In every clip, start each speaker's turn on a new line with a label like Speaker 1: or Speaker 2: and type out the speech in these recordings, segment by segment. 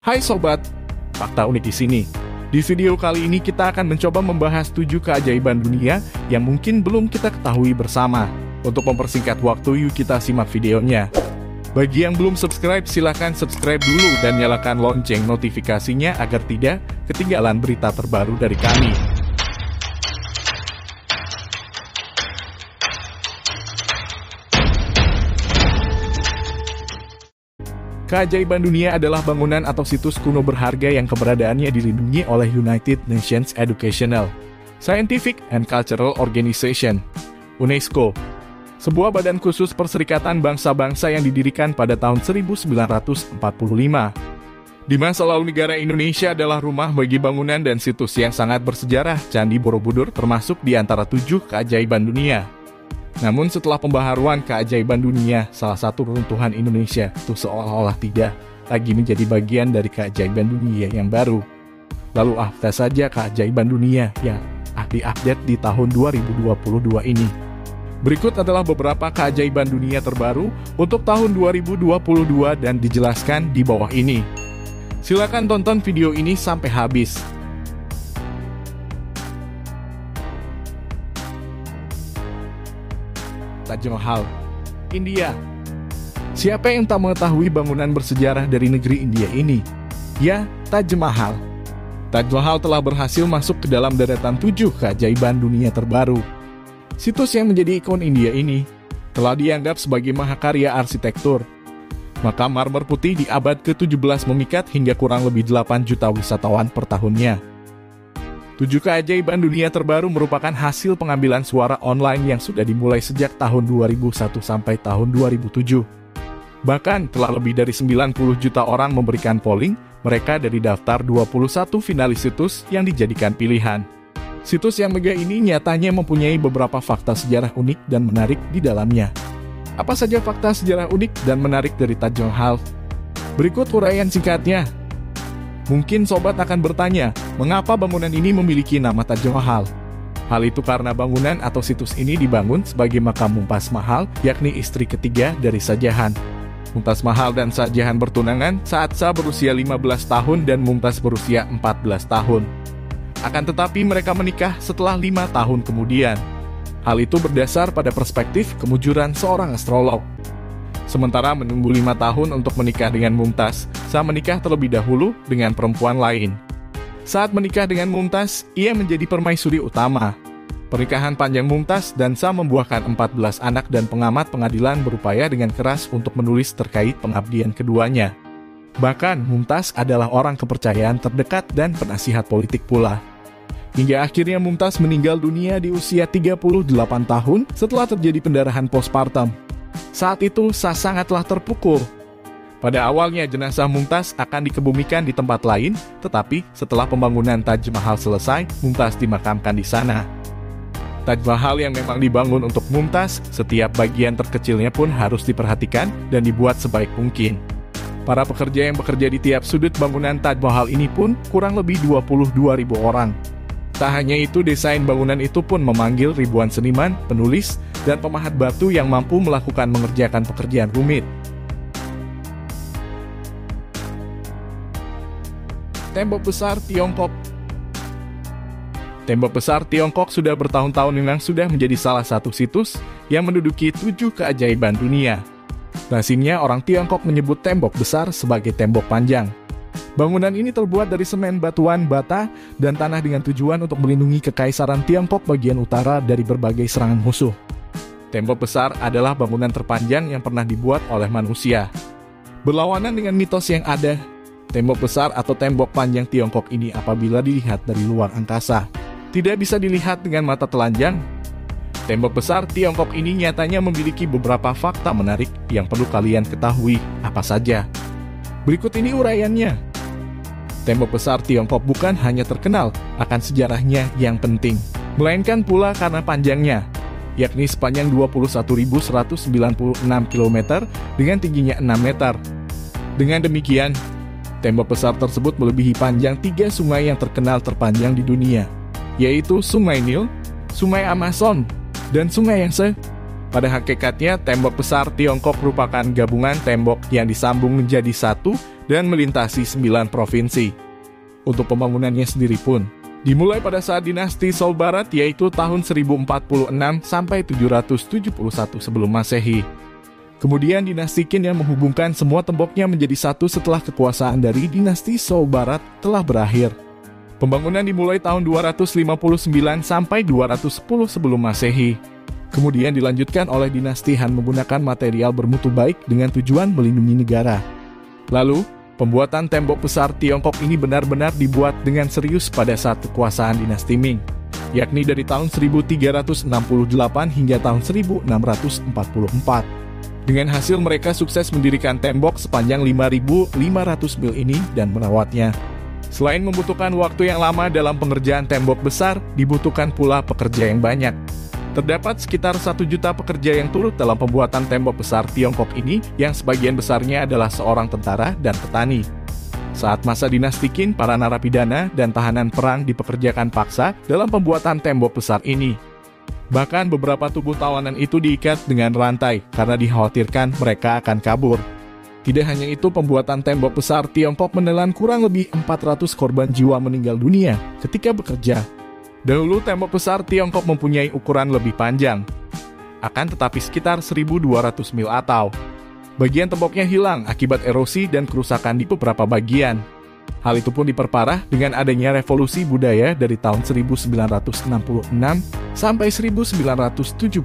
Speaker 1: Hai sobat, fakta unik di sini. Di video kali ini kita akan mencoba membahas 7 keajaiban dunia yang mungkin belum kita ketahui bersama. Untuk mempersingkat waktu, yuk kita simak videonya. Bagi yang belum subscribe, silahkan subscribe dulu dan nyalakan lonceng notifikasinya agar tidak ketinggalan berita terbaru dari kami. Keajaiban dunia adalah bangunan atau situs kuno berharga yang keberadaannya dilindungi oleh United Nations Educational, Scientific and Cultural Organization, UNESCO, sebuah badan khusus perserikatan bangsa-bangsa yang didirikan pada tahun 1945. Di masa lalu negara Indonesia adalah rumah bagi bangunan dan situs yang sangat bersejarah. Candi Borobudur termasuk di antara 7 keajaiban dunia. Namun setelah pembaharuan keajaiban dunia, salah satu runtuhan Indonesia itu seolah-olah tidak lagi menjadi bagian dari keajaiban dunia yang baru. Lalu apa saja keajaiban dunia yang diupdate di tahun 2022 ini? Berikut adalah beberapa keajaiban dunia terbaru untuk tahun 2022 dan dijelaskan di bawah ini. Silakan tonton video ini sampai habis. Taj Mahal, India. Siapa yang tak mengetahui bangunan bersejarah dari negeri India ini? Ya, Taj Mahal. Taj Mahal telah berhasil masuk ke dalam deretan 7 keajaiban dunia terbaru. Situs yang menjadi ikon India ini telah dianggap sebagai mahakarya arsitektur. Makam marmer putih di abad ke-17 memikat hingga kurang lebih 8 juta wisatawan per tahunnya. 7 keajaiban dunia terbaru merupakan hasil pengambilan suara online yang sudah dimulai sejak tahun 2001 sampai tahun 2007. Bahkan telah lebih dari 90 juta orang memberikan polling mereka dari daftar 21 finalis situs yang dijadikan pilihan. Situs yang megah ini nyatanya mempunyai beberapa fakta sejarah unik dan menarik di dalamnya. Apa saja fakta sejarah unik dan menarik dari Taj Mahal? Berikut uraian singkatnya. Mungkin sobat akan bertanya, mengapa bangunan ini memiliki nama Taj Mahal? Hal itu karena bangunan atau situs ini dibangun sebagai makam Mumtaz Mahal, yakni istri ketiga dari Shah Jahan. Mumtaz Mahal dan Shah Jahan bertunangan saat Shah berusia 15 tahun dan Mumtaz berusia 14 tahun. Akan tetapi mereka menikah setelah 5 tahun kemudian. Hal itu berdasar pada perspektif kemujuran seorang astrolog. Sementara menunggu 5 tahun untuk menikah dengan Mumtaz, Shah menikah terlebih dahulu dengan perempuan lain. Saat menikah dengan Mumtaz, ia menjadi permaisuri utama. Pernikahan panjang Mumtaz dan Shah membuahkan 14 anak dan pengamat pengadilan berupaya dengan keras untuk menulis terkait pengabdian keduanya. Bahkan Mumtaz adalah orang kepercayaan terdekat dan penasihat politik pula. Hingga akhirnya Mumtaz meninggal dunia di usia 38 tahun setelah terjadi pendarahan postpartum. Saat itu Shah sangatlah terpukul. Pada awalnya jenazah Mumtaz akan dikebumikan di tempat lain, tetapi setelah pembangunan Taj Mahal selesai, Mumtaz dimakamkan di sana. Taj Mahal yang memang dibangun untuk Mumtaz, setiap bagian terkecilnya pun harus diperhatikan dan dibuat sebaik mungkin. Para pekerja yang bekerja di tiap sudut bangunan Taj Mahal ini pun kurang lebih 22.000 orang. Tak hanya itu, desain bangunan itu pun memanggil ribuan seniman, penulis, dan pemahat batu yang mampu mengerjakan pekerjaan rumit. Tembok Besar Tiongkok. Tembok Besar Tiongkok sudah bertahun-tahun memang sudah menjadi salah satu situs yang menduduki 7 keajaiban dunia. Lazimnya orang Tiongkok menyebut tembok besar sebagai tembok panjang. Bangunan ini terbuat dari semen, batuan, bata, dan tanah dengan tujuan untuk melindungi kekaisaran Tiongkok bagian utara dari berbagai serangan musuh. Tembok besar adalah bangunan terpanjang yang pernah dibuat oleh manusia. Berlawanan dengan mitos yang ada, tembok besar atau tembok panjang Tiongkok ini apabila dilihat dari luar angkasa, tidak bisa dilihat dengan mata telanjang. Tembok besar Tiongkok ini nyatanya memiliki beberapa fakta menarik yang perlu kalian ketahui. Apa saja? Berikut ini uraiannya. Tembok besar Tiongkok bukan hanya terkenal akan sejarahnya yang penting, melainkan pula karena panjangnya, yakni sepanjang 21.196 km dengan tingginya 6 meter. Dengan demikian, tembok besar tersebut melebihi panjang 3 sungai yang terkenal terpanjang di dunia, yaitu Sungai Nil, Sungai Amazon, dan Sungai Yangtze. Pada hakikatnya, tembok besar Tiongkok merupakan gabungan tembok yang disambung menjadi satu dan melintasi 9 provinsi. Untuk pembangunannya sendiri pun dimulai pada saat dinasti Zhou Barat, yaitu tahun 1046 sampai 771 sebelum Masehi. Kemudian dinasti Qin yang menghubungkan semua temboknya menjadi satu setelah kekuasaan dari dinasti Zhou Barat telah berakhir. Pembangunan dimulai tahun 259 sampai 210 sebelum Masehi. Kemudian dilanjutkan oleh dinasti Han menggunakan material bermutu baik dengan tujuan melindungi negara. Lalu, pembuatan tembok besar Tiongkok ini benar-benar dibuat dengan serius pada saat kekuasaan dinasti Ming, yakni dari tahun 1368 hingga tahun 1644. Dengan hasil mereka sukses mendirikan tembok sepanjang 5.500 mil ini dan merawatnya. Selain membutuhkan waktu yang lama dalam pengerjaan tembok besar, dibutuhkan pula pekerja yang banyak. Terdapat sekitar 1 juta pekerja yang turut dalam pembuatan tembok besar Tiongkok ini, yang sebagian besarnya adalah seorang tentara dan petani. Saat masa dinasti Qin, para narapidana dan tahanan perang dipekerjakan paksa dalam pembuatan tembok besar ini. Bahkan beberapa tubuh tawanan itu diikat dengan rantai karena dikhawatirkan mereka akan kabur. Tidak hanya itu, pembuatan tembok besar Tiongkok menelan kurang lebih 400 korban jiwa meninggal dunia ketika bekerja. Dahulu tembok besar Tiongkok mempunyai ukuran lebih panjang, akan tetapi sekitar 1.200 mil atau bagian temboknya hilang akibat erosi dan kerusakan di beberapa bagian. Hal itu pun diperparah dengan adanya revolusi budaya dari tahun 1966 sampai 1976.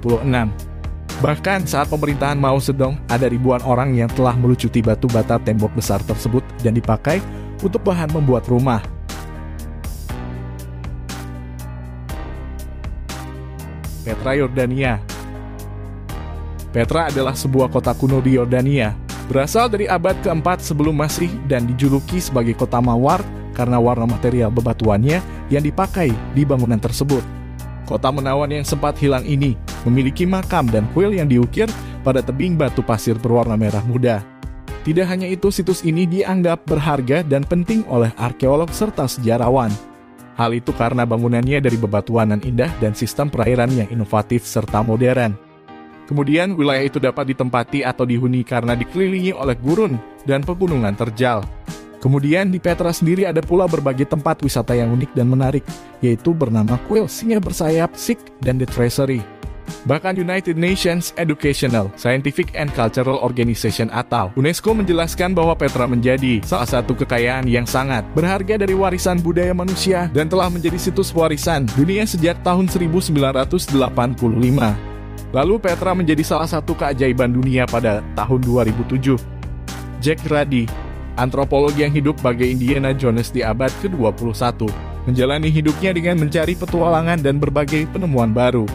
Speaker 1: Bahkan saat pemerintahan Mao Zedong, ada ribuan orang yang telah melucuti batu bata tembok besar tersebut dan dipakai untuk bahan membuat rumah. Petra, Yordania. Petra adalah sebuah kota kuno di Yordania. Berasal dari abad keempat sebelum Masehi dan dijuluki sebagai kota mawar karena warna material bebatuannya yang dipakai di bangunan tersebut. Kota menawan yang sempat hilang ini memiliki makam dan kuil yang diukir pada tebing batu pasir berwarna merah muda. Tidak hanya itu, situs ini dianggap berharga dan penting oleh arkeolog serta sejarawan. Hal itu karena bangunannya dari bebatuan yang indah dan sistem perairan yang inovatif serta modern. Kemudian wilayah itu dapat ditempati atau dihuni karena dikelilingi oleh gurun dan pegunungan terjal. Kemudian di Petra sendiri ada pula berbagai tempat wisata yang unik dan menarik, yaitu bernama kuil singa bersayap, Sick, dan The Treasury. Bahkan United Nations Educational, Scientific and Cultural Organization atau UNESCO menjelaskan bahwa Petra menjadi salah satu kekayaan yang sangat berharga dari warisan budaya manusia dan telah menjadi situs warisan dunia sejak tahun 1985. Lalu Petra menjadi salah satu keajaiban dunia pada tahun 2007. Jack Grady, antropolog yang hidup bagai Indiana Jones di abad ke-21, menjalani hidupnya dengan mencari petualangan dan berbagai penemuan baru.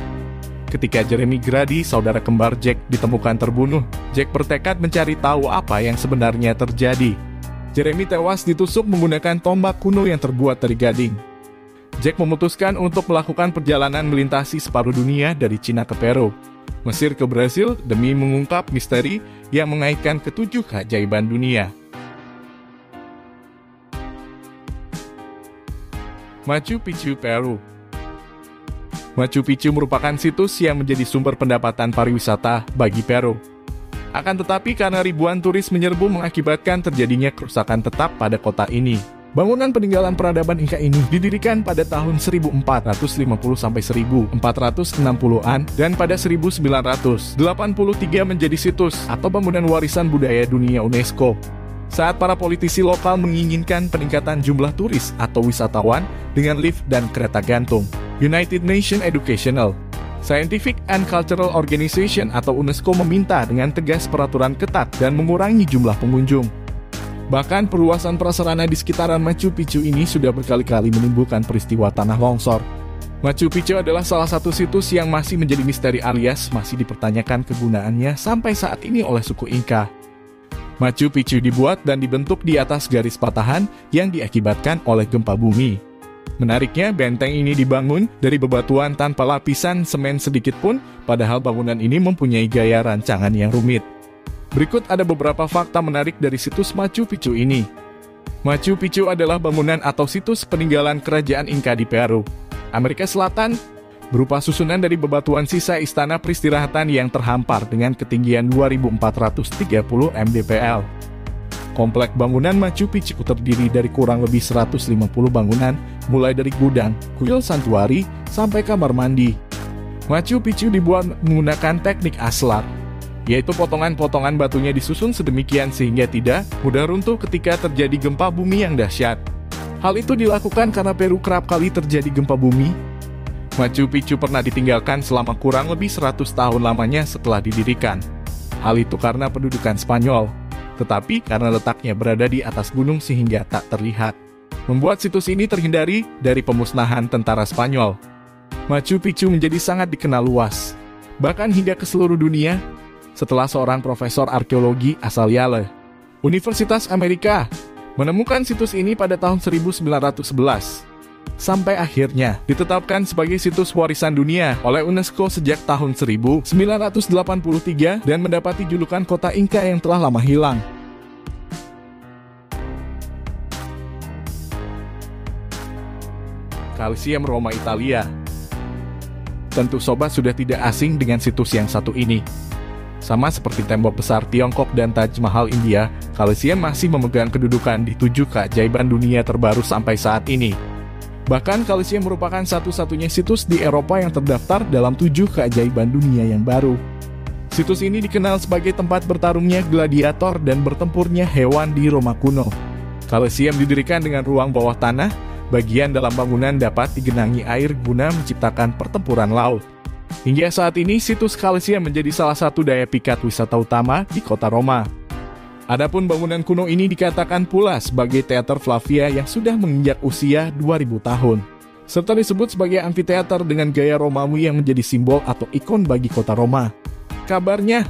Speaker 1: Ketika Jeremy Grady, saudara kembar Jack, ditemukan terbunuh, Jack bertekad mencari tahu apa yang sebenarnya terjadi. Jeremy tewas ditusuk menggunakan tombak kuno yang terbuat dari gading. Jack memutuskan untuk melakukan perjalanan melintasi separuh dunia dari Cina ke Peru, Mesir ke Brasil demi mengungkap misteri yang mengaitkan ketujuh keajaiban dunia. Machu Picchu, Peru. Machu Picchu merupakan situs yang menjadi sumber pendapatan pariwisata bagi Peru. Akan tetapi karena ribuan turis menyerbu mengakibatkan terjadinya kerusakan tetap pada kota ini. Bangunan peninggalan peradaban Inka ini didirikan pada tahun 1450-1460-an dan pada 1983 menjadi situs atau bangunan warisan budaya dunia UNESCO. Saat para politisi lokal menginginkan peningkatan jumlah turis atau wisatawan dengan lift dan kereta gantung, United Nations Educational, Scientific and Cultural Organization atau UNESCO meminta dengan tegas peraturan ketat dan mengurangi jumlah pengunjung. Bahkan perluasan prasarana di sekitaran Machu Picchu ini sudah berkali-kali menimbulkan peristiwa tanah longsor. Machu Picchu adalah salah satu situs yang masih menjadi misteri alias masih dipertanyakan kegunaannya sampai saat ini oleh suku Inka. Machu Picchu dibuat dan dibentuk di atas garis patahan yang diakibatkan oleh gempa bumi. Menariknya, benteng ini dibangun dari bebatuan tanpa lapisan semen sedikit pun, padahal bangunan ini mempunyai gaya rancangan yang rumit. Berikut ada beberapa fakta menarik dari situs Machu Picchu ini. Machu Picchu adalah bangunan atau situs peninggalan kerajaan Inka di Peru, Amerika Selatan, berupa susunan dari bebatuan sisa istana peristirahatan yang terhampar dengan ketinggian 2.430 mdpl. Komplek bangunan Machu Picchu terdiri dari kurang lebih 150 bangunan, mulai dari gudang, kuil santuari, sampai kamar mandi. Machu Picchu dibuat menggunakan teknik aslar, yaitu potongan-potongan batunya disusun sedemikian sehingga tidak mudah runtuh ketika terjadi gempa bumi yang dahsyat. Hal itu dilakukan karena Peru kerap kali terjadi gempa bumi. Machu Picchu pernah ditinggalkan selama kurang lebih 100 tahun lamanya setelah didirikan. Hal itu karena pendudukan Spanyol, tetapi karena letaknya berada di atas gunung sehingga tak terlihat, membuat situs ini terhindari dari pemusnahan tentara Spanyol. Machu Picchu menjadi sangat dikenal luas, bahkan hingga ke seluruh dunia, setelah seorang profesor arkeologi asal Yale, Universitas Amerika, menemukan situs ini pada tahun 1911. Sampai akhirnya ditetapkan sebagai situs warisan dunia oleh UNESCO sejak tahun 1983 dan mendapati julukan kota Inca yang telah lama hilang. Colosseum Roma, Italia. Tentu sobat sudah tidak asing dengan situs yang satu ini. Sama seperti tembok besar Tiongkok dan Taj Mahal India, Colosseum masih memegang kedudukan di 7 keajaiban dunia terbaru sampai saat ini. Bahkan Colosseum merupakan satu-satunya situs di Eropa yang terdaftar dalam 7 keajaiban dunia yang baru. Situs ini dikenal sebagai tempat bertarungnya gladiator dan bertempurnya hewan di Roma kuno. Colosseum didirikan dengan ruang bawah tanah, bagian dalam bangunan dapat digenangi air guna menciptakan pertempuran laut. Hingga saat ini, situs Colosseum menjadi salah satu daya pikat wisata utama di kota Roma. Adapun bangunan kuno ini dikatakan pula sebagai Teater Flavia yang sudah menginjak usia 2000 tahun, serta disebut sebagai amfiteater dengan gaya Romawi yang menjadi simbol atau ikon bagi kota Roma. Kabarnya,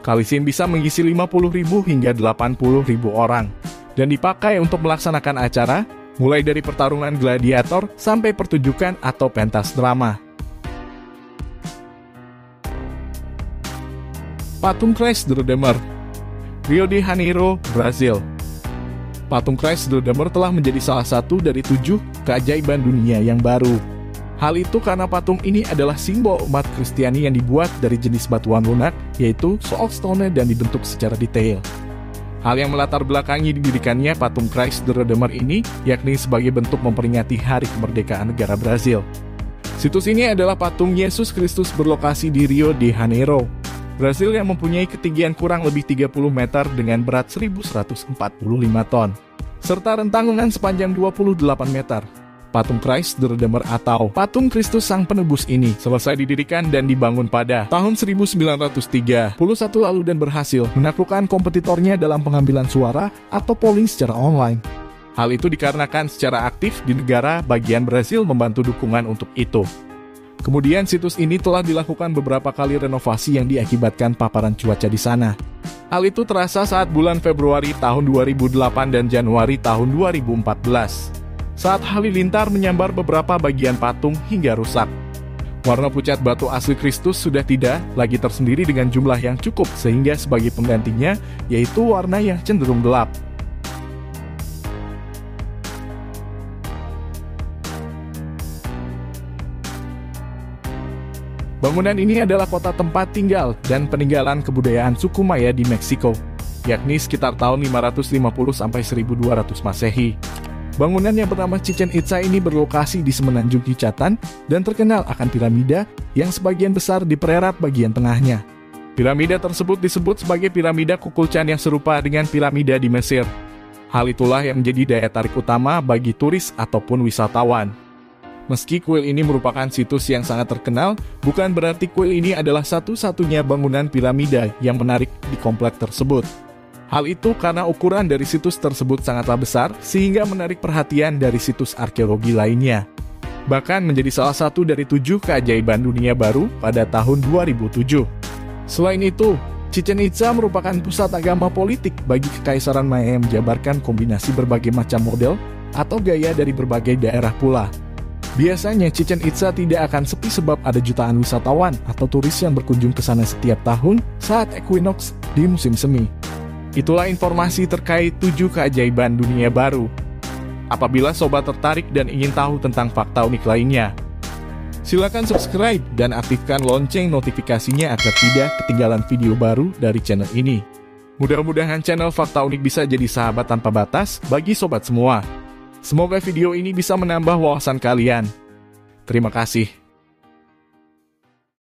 Speaker 1: Colosseum bisa mengisi 50.000 hingga 80.000 orang, dan dipakai untuk melaksanakan acara, mulai dari pertarungan gladiator sampai pertunjukan atau pentas drama. Patung Christ the Redeemer, Rio de Janeiro, Brazil. Patung Christ the Redeemer telah menjadi salah satu dari 7 keajaiban dunia yang baru. Hal itu karena patung ini adalah simbol umat Kristiani yang dibuat dari jenis batuan lunak, yaitu soapstone dan dibentuk secara detail. Hal yang melatar belakangi didirikannya patung Christ the Redeemer ini, yakni sebagai bentuk memperingati hari kemerdekaan negara Brazil. Situs ini adalah patung Yesus Kristus berlokasi di Rio de Janeiro, Brasil yang mempunyai ketinggian kurang lebih 30 meter dengan berat 1.145 ton, serta rentangan sepanjang 28 meter. Patung Christ the Redeemer atau Patung Kristus Sang Penebus ini selesai didirikan dan dibangun pada tahun 1931 lalu dan berhasil menaklukkan kompetitornya dalam pengambilan suara atau polling secara online. Hal itu dikarenakan secara aktif di negara bagian Brasil membantu dukungan untuk itu. Kemudian situs ini telah dilakukan beberapa kali renovasi yang diakibatkan paparan cuaca di sana. Hal itu terasa saat bulan Februari tahun 2008 dan Januari tahun 2014, saat halilintar menyambar beberapa bagian patung hingga rusak. Warna pucat batu asli Kristus sudah tidak lagi tersendiri dengan jumlah yang cukup, sehingga sebagai penggantinya yaitu warna yang cenderung gelap. Bangunan ini adalah kota tempat tinggal dan peninggalan kebudayaan suku Maya di Meksiko, yakni sekitar tahun 550-1200 Masehi. Bangunan yang bernama Chichen Itza ini berlokasi di semenanjung Yucatan dan terkenal akan piramida yang sebagian besar dipererat bagian tengahnya. Piramida tersebut disebut sebagai piramida Kukulcan yang serupa dengan piramida di Mesir. Hal itulah yang menjadi daya tarik utama bagi turis ataupun wisatawan. Meski kuil ini merupakan situs yang sangat terkenal, bukan berarti kuil ini adalah satu-satunya bangunan piramida yang menarik di komplek tersebut. Hal itu karena ukuran dari situs tersebut sangatlah besar, sehingga menarik perhatian dari situs arkeologi lainnya. Bahkan menjadi salah satu dari 7 keajaiban dunia baru pada tahun 2007. Selain itu, Chichen Itza merupakan pusat agama politik bagi Kekaisaran Maya yang menjabarkan kombinasi berbagai macam model atau gaya dari berbagai daerah pula. Biasanya Chichen Itza tidak akan sepi sebab ada jutaan wisatawan atau turis yang berkunjung ke sana setiap tahun saat equinox di musim semi. Itulah informasi terkait 7 keajaiban dunia baru. Apabila sobat tertarik dan ingin tahu tentang fakta unik lainnya, Silakan subscribe dan aktifkan lonceng notifikasinya agar tidak ketinggalan video baru dari channel ini. Mudah-mudahan channel Fakta Unik bisa jadi sahabat tanpa batas bagi sobat semua. Semoga video ini bisa menambah wawasan kalian. Terima kasih.